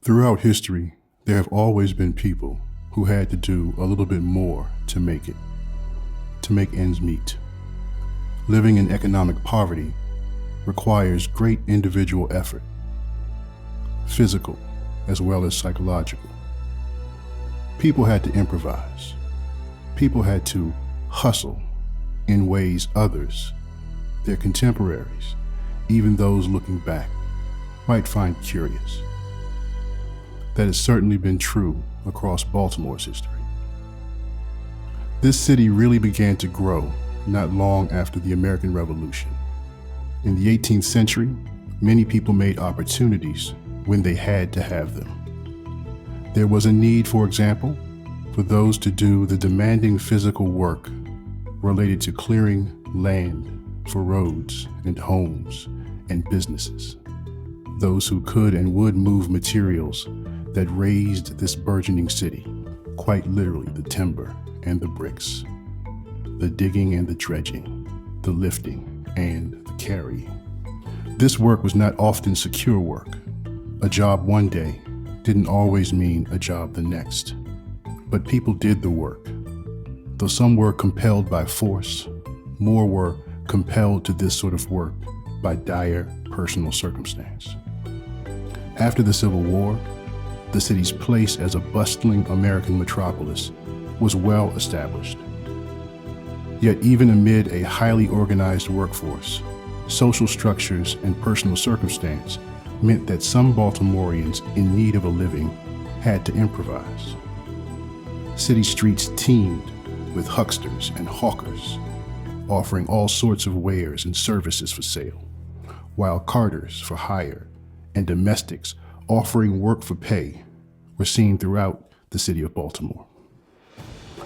Throughout history, there have always been people who had to do a little bit more to make it, to make ends meet. Living in economic poverty requires great individual effort, physical as well as psychological. People had to improvise. People had to hustle in ways others, their contemporaries, even those looking back, might find curious. That has certainly been true across Baltimore's history. This city really began to grow not long after the American Revolution. In the 18th century, many people made opportunities when they had to have them. There was a need, for example, for those to do the demanding physical work related to clearing land for roads and homes and businesses. Those who could and would move materials that raised this burgeoning city, quite literally the timber and the bricks, the digging and the dredging, the lifting and the carrying. This work was not often secure work. A job one day didn't always mean a job the next. But people did the work. Though some were compelled by force, more were compelled to this sort of work by dire personal circumstance. After the Civil War, the city's place as a bustling American metropolis was well established. Yet even amid a highly organized workforce, social structures and personal circumstance meant that some Baltimoreans in need of a living had to improvise. City streets teemed with hucksters and hawkers, offering all sorts of wares and services for sale, while carters for hire and domestics offering work for pay were seen throughout the city of Baltimore.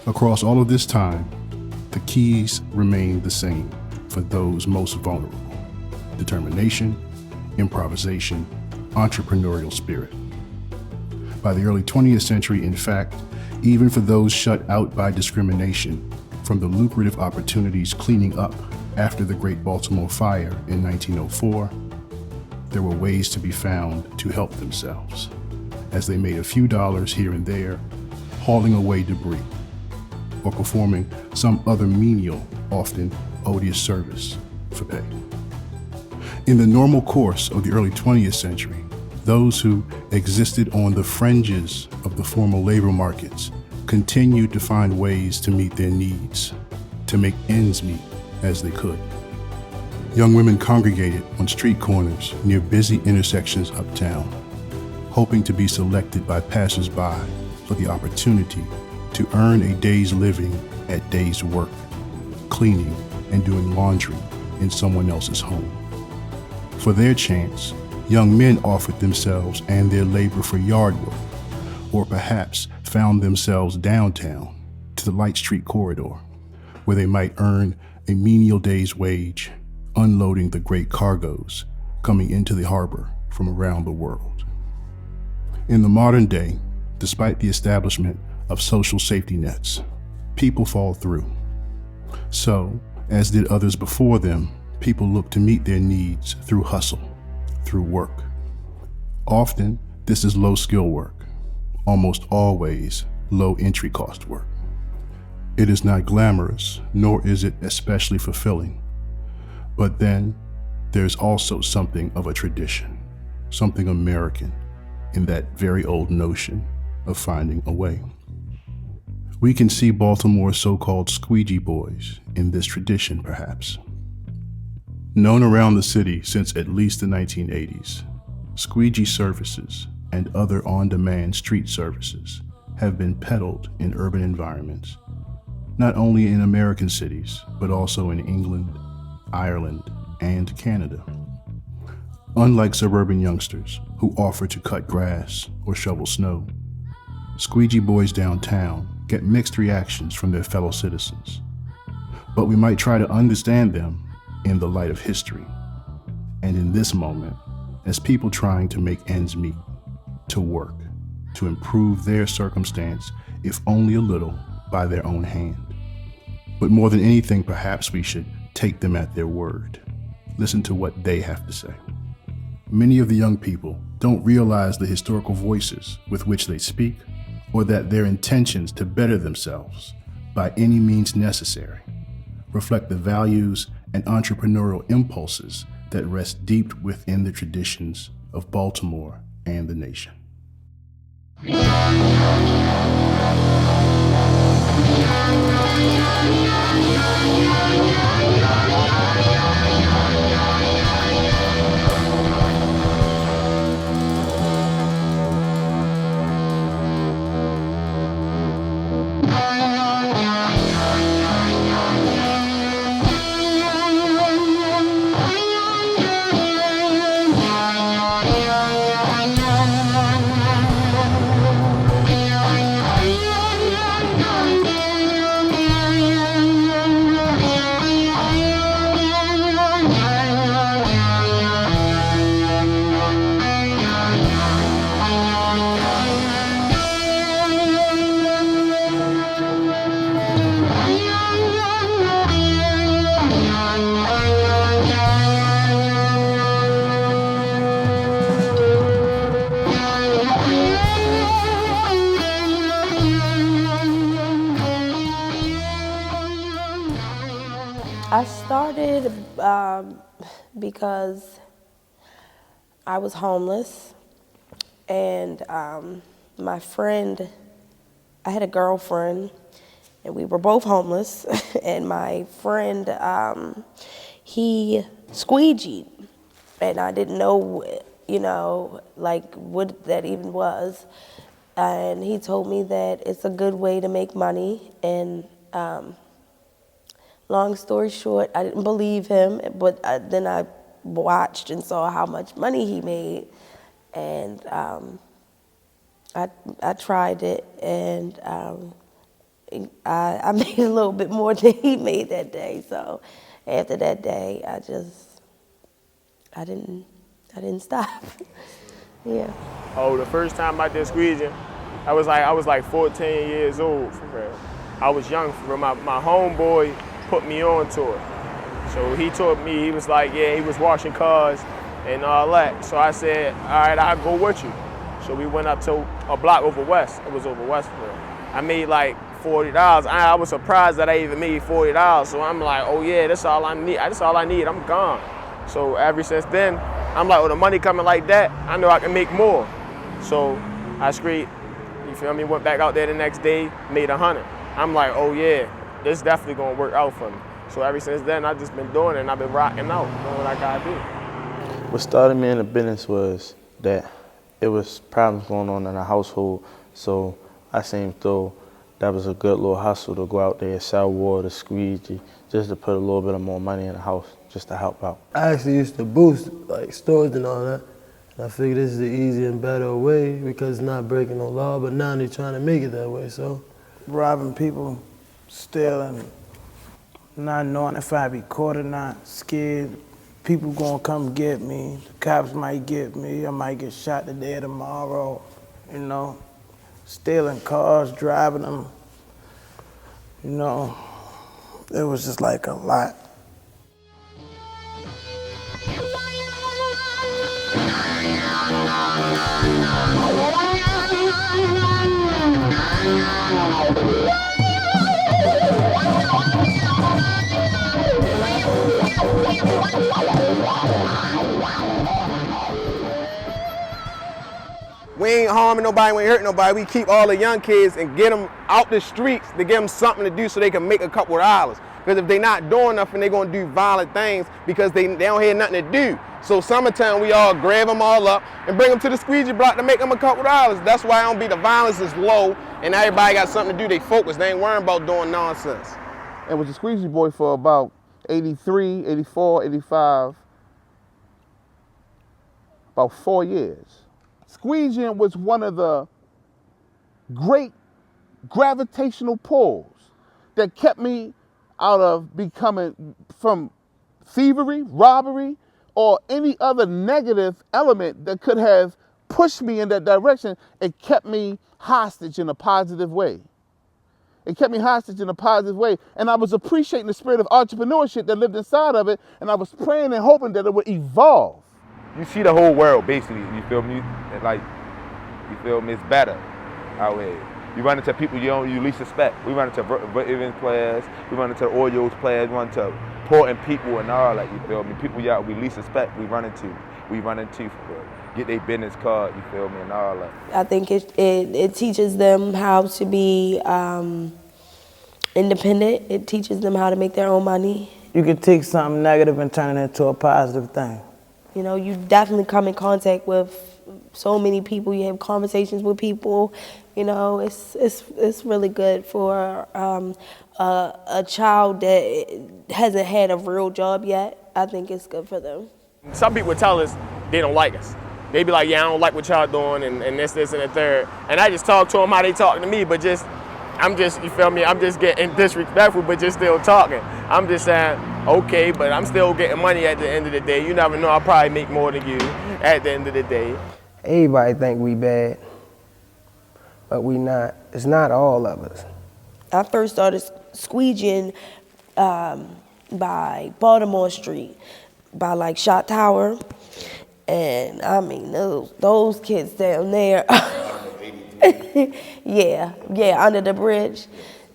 Across all of this time, the keys remained the same for those most vulnerable: determination, improvisation, entrepreneurial spirit. By the early 20th century, in fact, even for those shut out by discrimination from the lucrative opportunities cleaning up after the Great Baltimore Fire in 1904, there were ways to be found to help themselves, as they made a few dollars here and there, hauling away debris, or performing some other menial, often odious service for pay. In the normal course of the early 20th century, those who existed on the fringes of the formal labor markets continued to find ways to meet their needs, to make ends meet as they could. Young women congregated on street corners near busy intersections uptown, hoping to be selected by passers-by for the opportunity to earn a day's living at day's work, cleaning and doing laundry in someone else's home. For their chance, young men offered themselves and their labor for yard work, or perhaps found themselves downtown to the Light Street corridor, where they might earn a menial day's wage, unloading the great cargoes coming into the harbor from around the world. In the modern day, despite the establishment of social safety nets, people fall through. So, as did others before them, people look to meet their needs through hustle, through work. Often, this is low-skill work, almost always low-entry cost work. It is not glamorous, nor is it especially fulfilling. But then, there's also something of a tradition, something American, in that very old notion of finding a way. We can see Baltimore's so-called squeegee boys in this tradition, perhaps. Known around the city since at least the 1980s, squeegee services and other on-demand street services have been peddled in urban environments, not only in American cities, but also in England, Ireland, and Canada. Unlike suburban youngsters who offer to cut grass or shovel snow, squeegee boys downtown get mixed reactions from their fellow citizens. But we might try to understand them in the light of history, and in this moment, as people trying to make ends meet, to work, to improve their circumstance, if only a little, by their own hand. But more than anything, perhaps we should take them at their word. Listen to what they have to say. Many of the young people don't realize the historical voices with which they speak, or that their intentions to better themselves by any means necessary reflect the values and entrepreneurial impulses that rest deep within the traditions of Baltimore and the nation. I started because I was homeless, and my friend, I had a girlfriend, and we were both homeless, and my friend, he squeegeed, and I didn't know, like what that even was, and he told me that it's a good way to make money, and long story short, I didn't believe him, but then I watched and saw how much money he made, and I tried it, and I made a little bit more than he made that day. So after that day, I didn't stop. Yeah. Oh, the first time I did squeezing, I was like 14 years old for real. I was young for real. My homeboy put me on to it. So he taught me, he was like, yeah, he was washing cars and all that. So I said, all right, I'll go with you. So we went up to a block over West. It was over West for real. I made like $40. I was surprised that I even made $40. So I'm like, oh yeah, that's all I need. That's all I need, I'm gone. So ever since then, I'm like, with the money coming like that, I know I can make more. So I screamed, you feel me, went back out there the next day, made 100. I'm like, oh yeah, this definitely gonna work out for me. So ever since then, I've just been doing it, and I've been rocking out, doing what I gotta do. What started me in the business was that it was problems going on in the household, so I seen though that was a good little hustle to go out there, sell water, squeegee, just to put a little bit of more money in the house, just to help out. I actually used to boost like stores and all that. And I figured this is the easier and better way because it's not breaking no law, but now they're trying to make it that way, so. Robbing people, stealing, not knowing if I be caught or not, scared. People gonna come get me, the cops might get me, I might get shot today or tomorrow, stealing cars, driving them, it was just like a lot. We ain't harming nobody, we ain't hurting nobody. We keep all the young kids and get them out the streets to give them something to do so they can make a couple of dollars. Because if they not doing nothing, they gonna do violent things because they don't have nothing to do. So summertime, we all grab them all up and bring them to the squeegee block to make them a couple of dollars. That's why the violence is low and everybody got something to do. They focus, they ain't worrying about doing nonsense. I was a squeegee boy for about 83, 84, 85, about 4 years. Squeegeeing was one of the great gravitational pulls that kept me out of becoming from thievery, robbery, or any other negative element that could have pushed me in that direction. It kept me hostage in a positive way. It kept me hostage in a positive way. And I was appreciating the spirit of entrepreneurship that lived inside of it, and I was praying and hoping that it would evolve. you see the whole world basically. You feel me? And like, you feel me? It's better out here. You run into people you least suspect. We run into veteran players. We run into Orioles players. We run into important people and all that. You feel me? People we least suspect. We run into for get their business card. You feel me? And all that. I think it teaches them how to be independent. It teaches them how to make their own money. You can take something negative and turn it into a positive thing. You know, you definitely come in contact with so many people. You have conversations with people. You know, it's really good for a child that hasn't had a real job yet. I think it's good for them. Some people tell us they don't like us. They be like, yeah, I don't like what y'all doing and this, and the third. And I just talk to them how they talk to me, but you feel me? I'm just getting disrespectful, but just still talking. I'm just saying, okay, but I'm still getting money at the end of the day. You never know, I'll probably make more than you at the end of the day. Everybody think we bad, but we not. It's not all of us. I first started squeegeeing by Baltimore Street, by like Shot Tower. And I mean, those kids down there, yeah, under the bridge,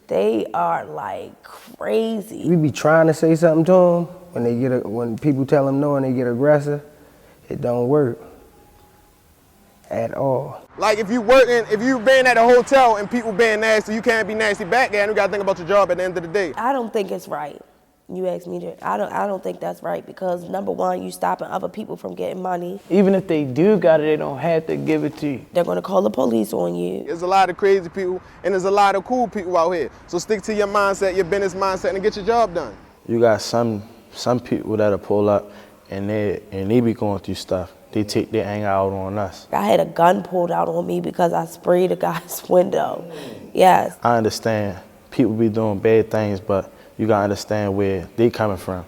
they are like crazy. We be trying to say something to them when people tell them no and they get aggressive. It don't work at all. Like if you been at a hotel and people being nasty, you can't be nasty back there, and you gotta think about your job at the end of the day. I don't think it's right. You ask me to, I don't think that's right, because number one, you stopping other people from getting money. Even if they do got it, they don't have to give it to you. They're gonna call the police on you. There's a lot of crazy people and there's a lot of cool people out here. So stick to your mindset, your business mindset, and get your job done. You got some people that'll pull up and they be going through stuff. They take their anger out on us. I had a gun pulled out on me because I sprayed a guy's window. Yes. I understand people be doing bad things, but you gotta understand where they coming from.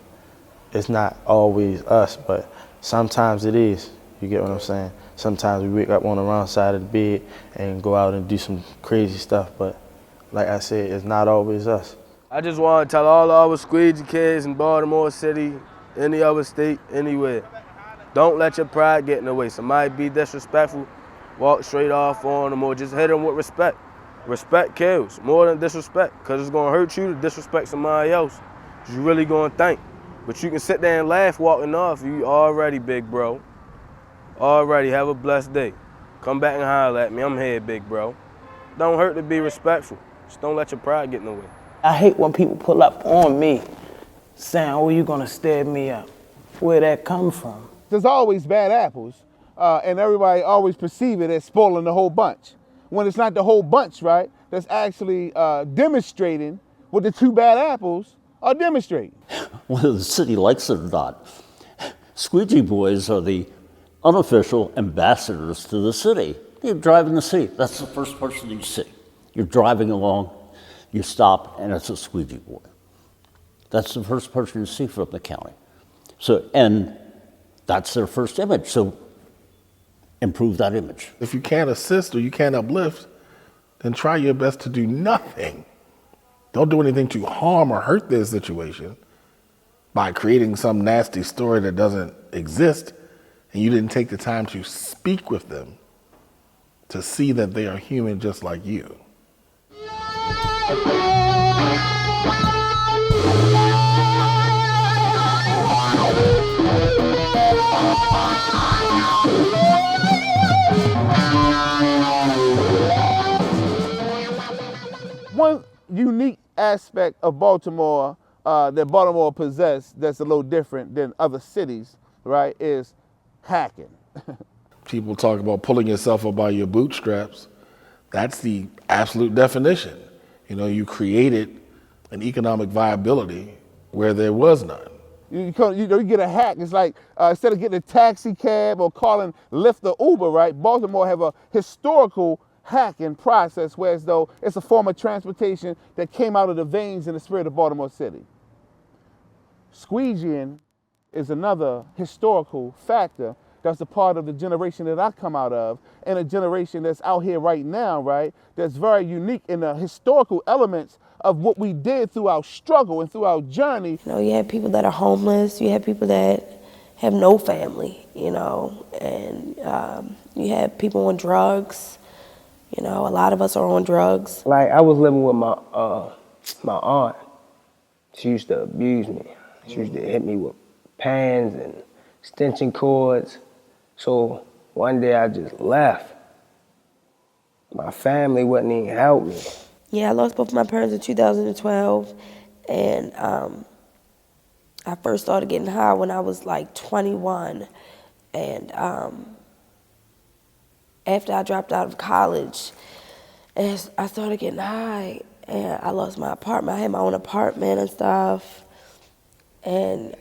It's not always us, but sometimes it is. You get what I'm saying? Sometimes we wake up on the wrong side of the bed and go out and do some crazy stuff, but like I said, it's not always us. I just want to tell all our squeegee kids in Baltimore City, any other state, anywhere, don't let your pride get in the way. Somebody be disrespectful, walk straight off on them, or just hit them with respect. Respect kills more than disrespect, because it's going to hurt you to disrespect somebody else. You really going to think. But you can sit there and laugh walking off. You already big bro. Already have a blessed day. Come back and holler at me. I'm here, big bro. Don't hurt to be respectful. Just don't let your pride get in the way. I hate when people pull up on me saying, oh, you going to stab me up. Where that come from? There's always bad apples, and everybody always perceive it as spoiling the whole bunch. When it's not the whole bunch, right, that's actually demonstrating what the two bad apples are demonstrating. Whether the city likes it or not, squeegee boys are the unofficial ambassadors to the city. You're driving the city. That's the first person you see. You're driving along, you stop, and it's a squeegee boy. That's the first person you see from the county. So, and that's their first image. So improve that image. If you can't assist or you can't uplift, then try your best to do nothing. Don't do anything to harm or hurt their situation by creating some nasty story that doesn't exist, and you didn't take the time to speak with them to see that they are human just like you. One unique aspect of Baltimore that Baltimore possesses that's a little different than other cities, right, is hacking. People talk about pulling yourself up by your bootstraps. That's the absolute definition. You know, you created an economic viability where there was none. You get a hack. It's like instead of getting a taxi cab or calling Lyft or Uber, right? Baltimore have a historical hacking process, where as though it's a form of transportation that came out of the veins and the spirit of Baltimore City. Squeegeeing is another historical factor that's a part of the generation that I come out of, and a generation that's out here right now, right? That's very unique in the historical elements of what we did through our struggle and through our journey. You know, you have people that are homeless, you have people that have no family, and you have people on drugs. A lot of us are on drugs. Like I was living with my aunt. She used to abuse me. She used to hit me with pans and extension cords. So one day I just left. My family wouldn't even help me. Yeah, I lost both of my parents in 2012, and I first started getting high when I was like 21, and after I dropped out of college, and I started getting high, and I lost my apartment. I had my own apartment and stuff, and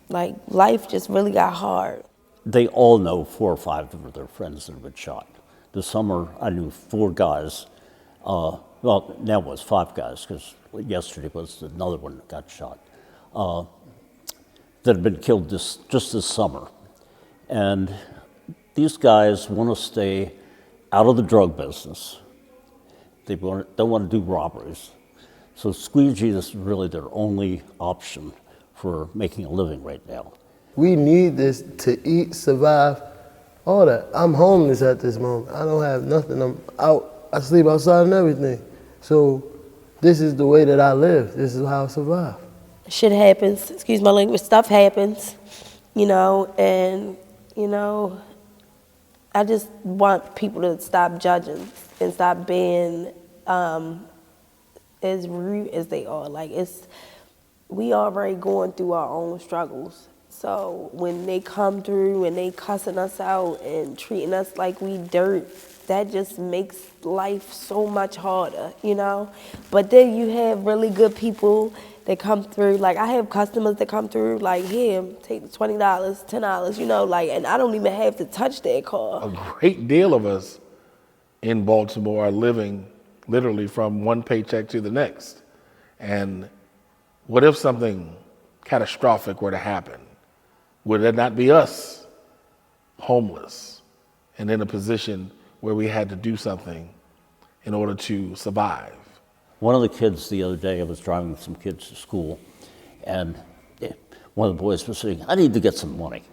like life just really got hard. They all know 4 or 5 of their friends that have been shot. This summer, I knew 4 guys. Well, now it was 5 guys because yesterday was another one that got shot. That have been killed just this summer. And these guys want to stay out of the drug business. They don't want to do robberies. So squeegee is really their only option for making a living right now. We need this to eat, survive, all that. I'm homeless at this moment. I don't have nothing. I'm out. I sleep outside and everything. So this is the way that I live. This is how I survive. Shit happens, excuse my language, stuff happens, and, I just want people to stop judging and stop being as rude as they are. Like, we already going through our own struggles. So when they come through and they cussing us out and treating us like we dirt, that just makes life so much harder, But then you have really good people that come through. Like, I have customers that come through, like, here, take the $20, $10, and I don't even have to touch their car. A great deal of us in Baltimore are living literally from one paycheck to the next. And what if something catastrophic were to happen? Would it not be us, homeless, and in a position where we had to do something in order to survive? One of the kids the other day, I was driving some kids to school, and one of the boys was saying, I need to get some money.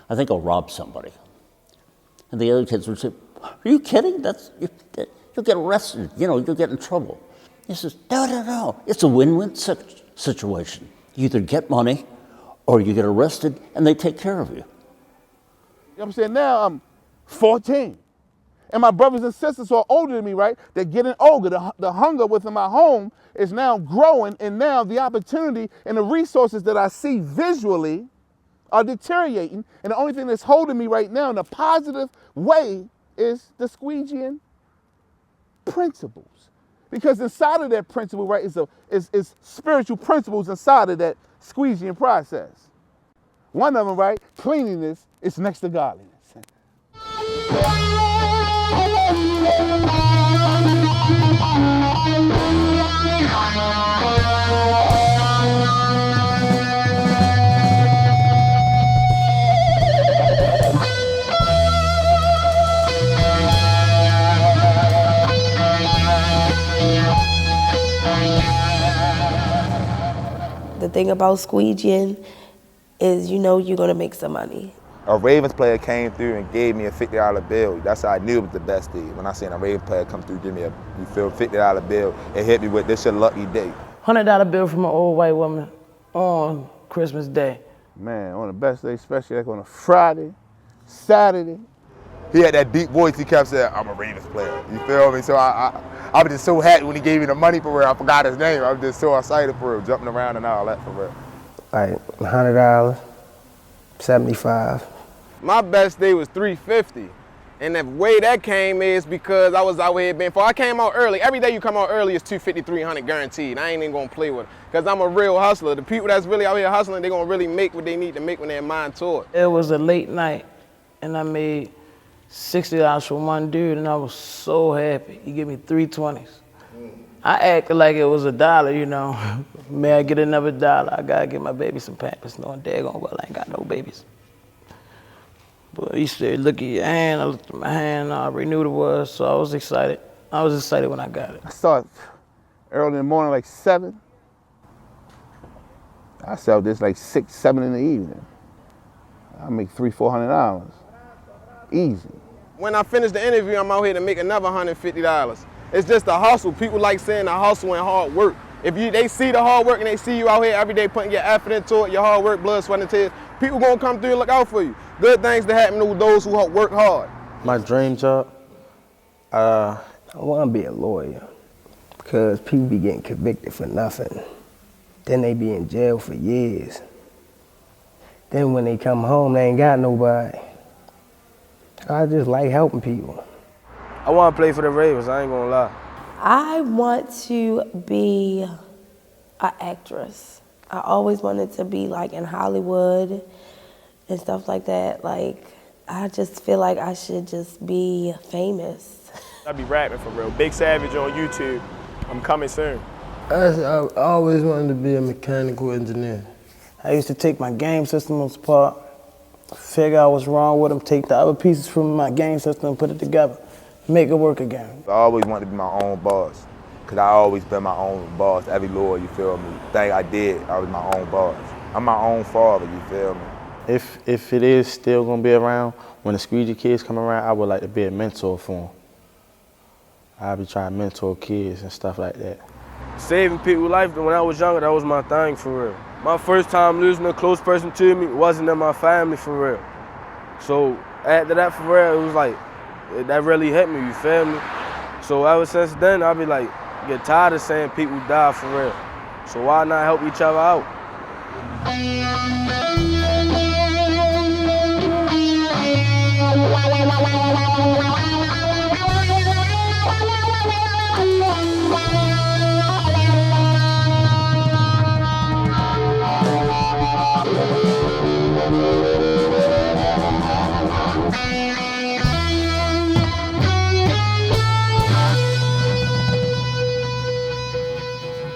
I think I'll rob somebody. And the other kids would say, are you kidding? You'll get arrested, you'll get in trouble. He says, no, it's a win-win situation. You either get money or you get arrested and they take care of you. You know what I'm saying? Now I'm 14. And my brothers and sisters who are older than me, right? They're getting older. The hunger within my home is now growing, and now the opportunity and the resources that I see visually are deteriorating. And the only thing that's holding me right now in a positive way is the squeegeeing principles. Because inside of that principle, right, is spiritual principles inside of that squeegeeing process. One of them, right, cleanliness is next to godliness. The thing about squeegeeing is you're going to make some money. A Ravens player came through and gave me a $50 bill. That's how I knew it was the best day. When I seen a Ravens player come through, give me a $50 bill, it hit me with, this your lucky day. $100 bill from an old white woman on Christmas Day. Man, on the best day, especially like on a Friday, Saturday. He had that deep voice, he kept saying, I'm a Ravens player, you feel me? So I was just so happy when he gave me the money for real. I forgot his name. I was just so excited for real, jumping around and all that for real. Like $100, $75. My best day was $350. And the way that came is because I was out here being I came out early. Every day you come out early is $250, $300 guaranteed. I ain't even gonna play with it. Because I'm a real hustler. The people that's really out here hustling, they're gonna really make what they need to make when they're mind to it. It was a late night and I made $60 from one dude and I was so happy. He gave me 3 20s. I acted like it was $1, May I get another $1? I gotta get my baby some Pampers, knowing daggone well I ain't got no babies. But he said, look at your hand. I looked at my hand, I already knew what it was, so I was excited. I was excited when I got it. I started early in the morning, like 7. I sell this like 6, 7 in the evening. I make $300-400. Easy. When I finish the interview, I'm out here to make another $150. It's just a hustle. People like saying the hustle and hard work. If they see the hard work and they see you out here every day putting your effort into it, your hard work, blood, sweat, and tears, people gonna come through and look out for you. Good things to happen to those who work hard. My dream job, I want to be a lawyer because people be getting convicted for nothing. Then they be in jail for years. Then when they come home, they ain't got nobody. I just like helping people. I want to play for the Ravens, I ain't gonna lie. I want to be an actress. I always wanted to be like in Hollywood and stuff like that. Like, I just feel like I should just be famous. I be rapping for real. Big Savage on YouTube. I'm coming soon. I always wanted to be a mechanical engineer. I used to take my game systems apart, figure out what's wrong with them, take the other pieces from my game system and put it together, make it work again. I always wanted to be my own boss, because I always been my own boss. Every lawyer, you feel me? Thing I did, I was my own boss. I'm my own father, you feel me? if it is still gonna be around, when the squeegee kids come around, I would like to be a mentor for them. I'll be trying to mentor kids and stuff like that. Saving people's life, when I was younger, that was my thing for real. My first time losing a close person to me wasn't in my family for real. So after that for real, it was like, that really hit me, you feel me? So ever since then, I be like, get tired of saying people die for real. So why not help each other out?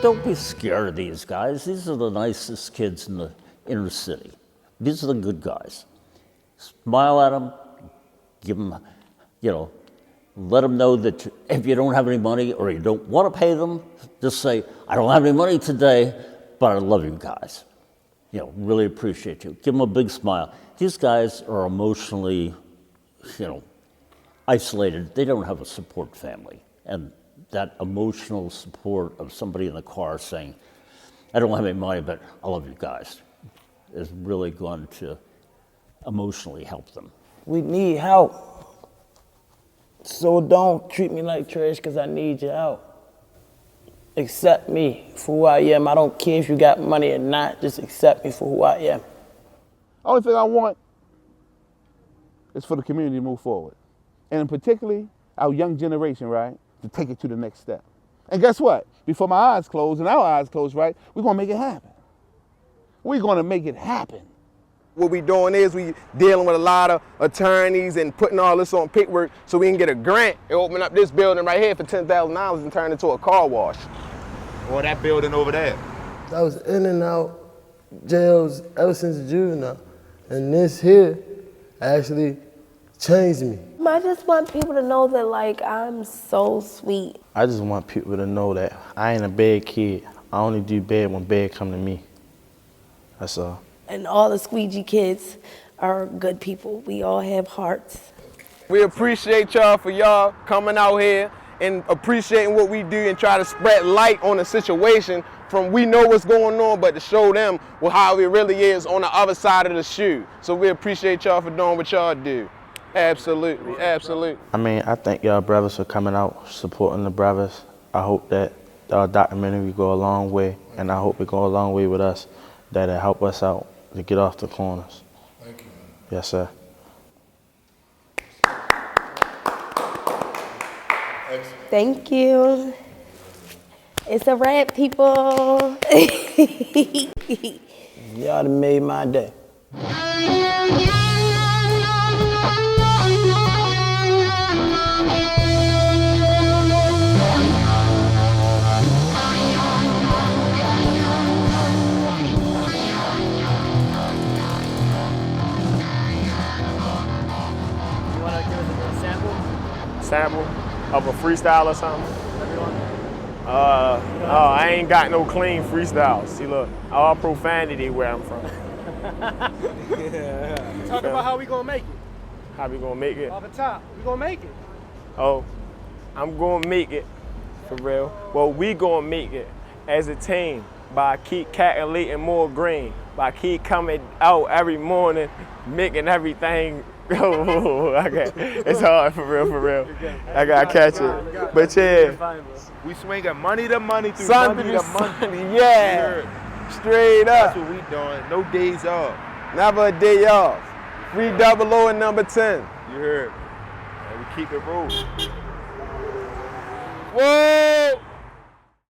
Don't be scared of these guys. These are the nicest kids in the inner city. These are the good guys. Smile at them, give them, let them know that if you don't have any money or you don't want to pay them, just say, I don't have any money today, but I love you guys. Really appreciate you. Give them a big smile. These guys are emotionally, isolated. They don't have a support family. And that emotional support of somebody in the car saying, I don't have any money, but I love you guys, is really going to emotionally help them. We need help. So don't treat me like trash because I need your help. Accept me for who I am. I don't care if you got money or not, just accept me for who I am. Only thing I want is for the community to move forward. And particularly our young generation, right, to take it to the next step. And guess what? Before my eyes close and our eyes close, right, we're gonna make it happen. We're gonna make it happen. What we doing is we dealing with a lot of attorneys and putting all this on paperwork so we can get a grant and open up this building right here for $10,000 and turn it into a car wash. Or that building over there. I was in and out jails ever since juvenile, and this here actually changed me. I just want people to know that, like, I'm so sweet. I just want people to know that I ain't a bad kid. I only do bad when bad come to me. That's all. And all the squeegee kids are good people. We all have hearts. We appreciate y'all for y'all coming out here and appreciating what we do and try to spread light on the situation from we know what's going on, but to show them how it really is on the other side of the shoe. So we appreciate y'all for doing what y'all do. Absolutely, absolutely. I thank y'all brothers for coming out, supporting the brothers. I hope that our documentary go a long way, and I hope it go a long way with us, that it help us out to get off the corners. Thank you. Yes, sir. Thank you. It's a wrap, people. Y'all done made my day. Sample of a freestyle or something? I ain't got no clean freestyles. See, look, all profanity where I'm from. Talk about how we gonna make it. How we gonna make it? Off the top, we gonna make it. Oh, I'm gonna make it, for real. Well, we gonna make it as a team by keep calculating more green, by keep coming out every morning, making everything. It's hard, for real. I gotta catch it. But yeah, We swinging money to money through Sunday money to to money. Sunday, yeah. Straight up. That's what we doing. No days off. Never a day off. 300 and number 10. You heard? And we keep it rolling. Whoa!